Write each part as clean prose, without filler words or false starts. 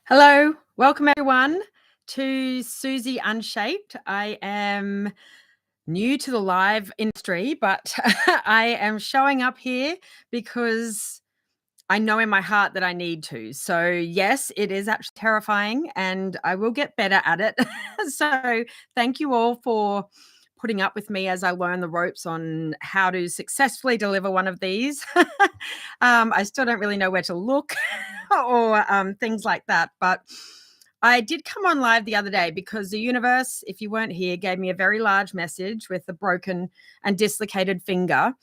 Hello, welcome everyone to Susie Unshaped. I am new to the live industry, but I am showing up here because I know in my heart that I need to. So, yes, it is actually terrifying and I will get better at it. So, thank you all for putting up with me as I learn the ropes on how to successfully deliver one of these. I still don't really know where to look or things like that. But I did come on live the other day because the universe, if you weren't here, gave me a very large message with a broken and dislocated finger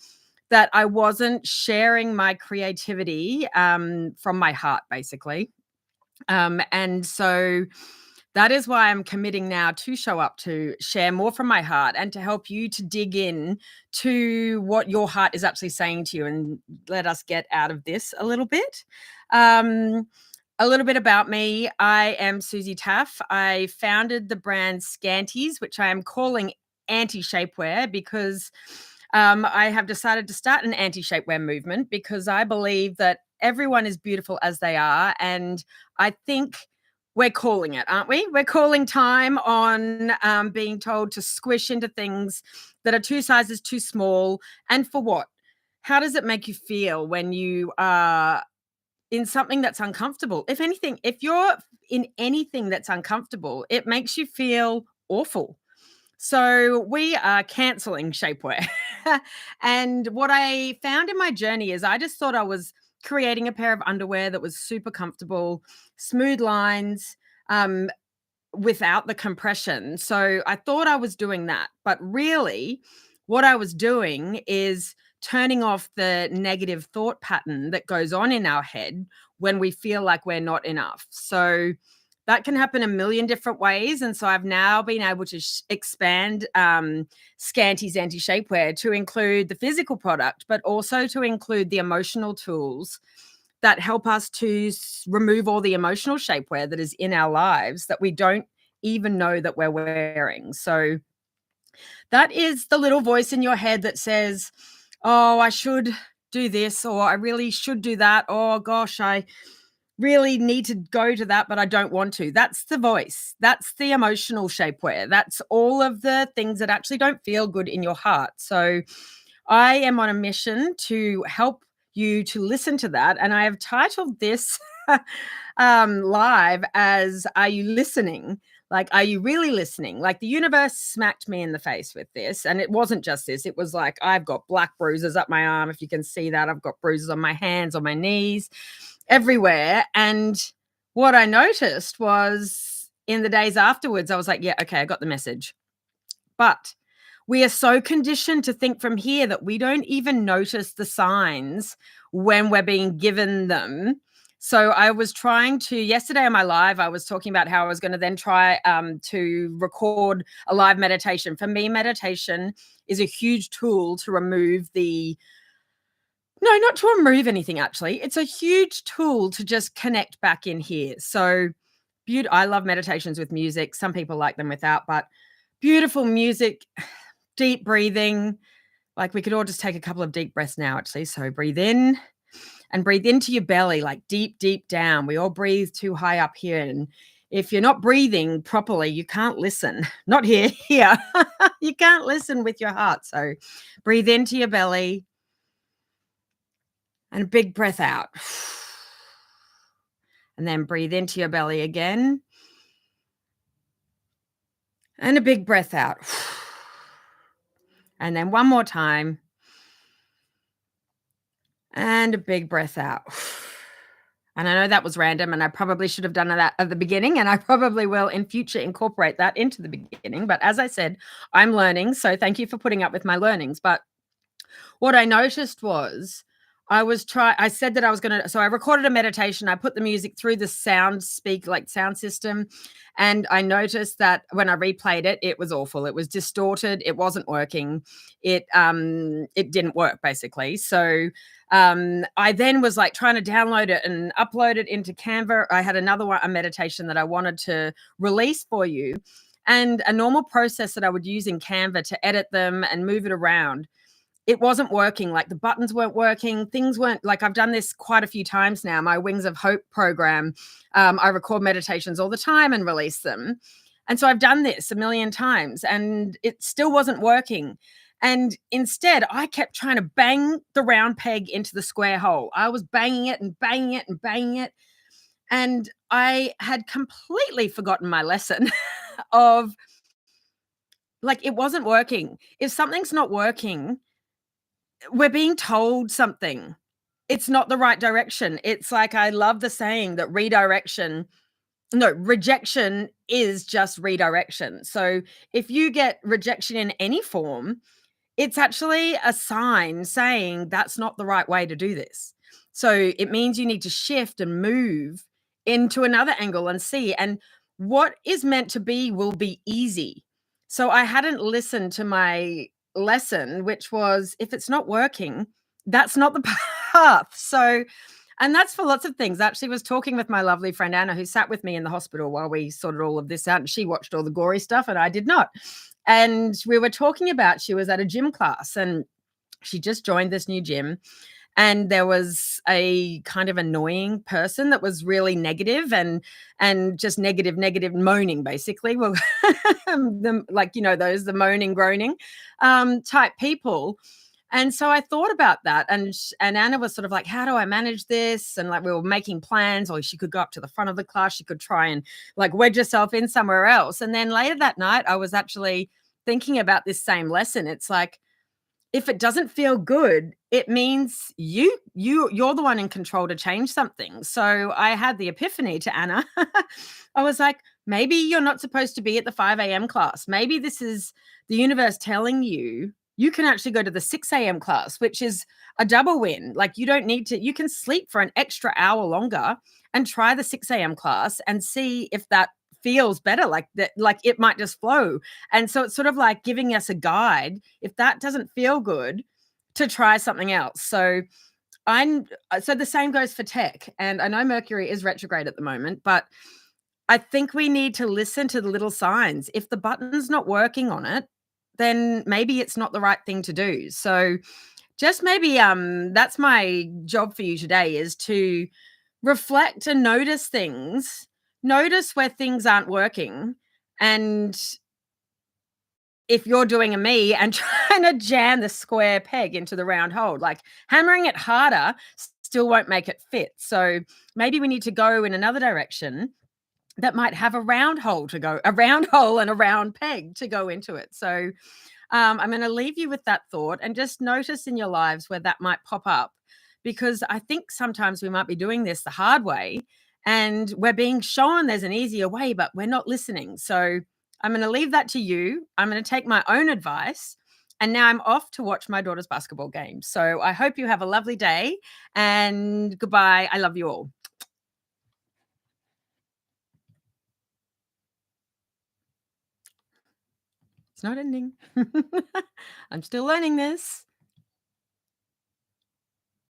that I wasn't sharing my creativity from my heart, basically. And so that is why I'm committing now to show up to share more from my heart and to help you to dig in to what your heart is actually saying to you and let us get out of this a little bit. A little bit about me. I am Susie Xx. I founded the brand Scanties, which I am calling anti-shapewear because I have decided to start an anti-shapewear movement because I believe that everyone is beautiful as they are. And I think we're calling it, aren't we? We're calling time on being told to squish into things that are two sizes too small. And for what? How does it make you feel when you are in something that's uncomfortable? If anything, if you're in anything that's uncomfortable, it makes you feel awful. So we are canceling shapewear. And what I found in my journey is I just thought I was creating a pair of underwear that was super comfortable, smooth lines, um, without the compression. So I thought I was doing that. But really, what I was doing is turning off the negative thought pattern that goes on in our head when we feel like we're not enough. So that can happen a million different ways. And so I've now been able to expand Scanty's anti shapewear to include the physical product, but also to include the emotional tools that help us to remove all the emotional shapewear that is in our lives that we don't even know that we're wearing. So that is the little voice in your head that says, oh, I should do this, or I really should do that. Oh gosh, I really need to go to that, but I don't want to. That's the voice. That's the emotional shapewear. That's all of the things that actually don't feel good in your heart. So I am on a mission to help you to listen to that. And I have titled this live as Are You Listening? Like, are you really listening? Like, the universe smacked me in the face with this. And it wasn't just this. It was like, I've got black bruises up my arm. If you can see that, I've got bruises on my hands, on my knees, everywhere. And what I noticed was in the days afterwards, I was like, yeah, okay, I got the message. But we are so conditioned to think from here that we don't even notice the signs when we're being given them. So I was trying to, yesterday on my live, I was talking about how I was going to then try to record a live meditation. For me, meditation is a huge tool to remove no, not to remove anything, actually. It's a huge tool to just connect back in here. So I love meditations with music. Some people like them without, but beautiful music, deep breathing. Like, we could all just take a couple of deep breaths now, actually. So breathe in and breathe into your belly, like deep, deep down. We all breathe too high up here. And if you're not breathing properly, you can't listen. Not here, here. You can't listen with your heart. So breathe into your belly and a big breath out. And then breathe into your belly again. And a big breath out. And then one more time. And a big breath out. And I know that was random, and I probably should have done that at the beginning, and I probably will in future incorporate that into the beginning. But as I said, I'm learning. So thank you for putting up with my learnings. But what I noticed was I said that I was going to, so I recorded a meditation. I put the music through the sound system. And I noticed that when I replayed it, it was awful. It was distorted. It wasn't working. It didn't work, basically. So I then was like trying to download it and upload it into Canva. I had a meditation that I wanted to release for you, and a normal process that I would use in Canva to edit them and move it around. it wasn't working. Like the buttons weren't working. Things weren't like I've done this quite a few times now. My Wings of Hope program, I record meditations all the time and release them. And so I've done this a million times and it still wasn't working. And instead, I kept trying to bang the round peg into the square hole. I was banging it and banging it and banging it. And I had completely forgotten my lesson of like it wasn't working. If something's not working, we're being told something. It's not the right direction. It's like I love the saying that rejection is just redirection. So if you get rejection in any form, it's actually a sign saying that's not the right way to do this. So it means you need to shift and move into another angle and see. And what is meant to be will be easy. So I hadn't listened to my lesson, which was if it's not working, that's not the path. So, and that's for lots of things. I actually was talking with my lovely friend Anna, who sat with me in the hospital while we sorted all of this out. And she watched all the gory stuff, and I did not. And we were talking about she was at a gym class and she just joined this new gym. And there was a kind of annoying person that was really negative and just negative moaning, basically. Well, like, those the moaning, groaning type people. And so I thought about that, and Anna was sort of like, "How do I manage this?" And like we were making plans, or she could go up to the front of the class, she could try and like wedge herself in somewhere else. And then later that night, I was actually thinking about this same lesson. It's like if it doesn't feel good, it means you're the one in control to change something. So I had the epiphany to Anna. I was like, maybe you're not supposed to be at the 5 a.m. class. Maybe this is the universe telling you you can actually go to the 6 a.m. class, which is a double win. Like you don't need to, you can sleep for an extra hour longer and try the 6 a.m. class and see if that feels better, like that, like it might just flow. And so it's sort of like giving us a guide if that doesn't feel good to try something else. So the same goes for tech. And I know Mercury is retrograde at the moment, but I think we need to listen to the little signs. If the button's not working on it, then maybe it's not the right thing to do. So just maybe that's my job for you today, is to reflect and notice things. Notice where things aren't working, and if you're doing a me and trying to jam the square peg into the round hole, like hammering it harder still won't make it fit. So maybe we need to go in another direction that might have a round hole and a round peg to go into it. So I'm going to leave you with that thought and just notice in your lives where that might pop up, because I think sometimes we might be doing this the hard way and we're being shown there's an easier way, but we're not listening. So I'm going to leave that to you. I'm going to take my own advice. And now I'm off to watch my daughter's basketball game. So I hope you have a lovely day and goodbye. I love you all. It's not ending. I'm still learning this.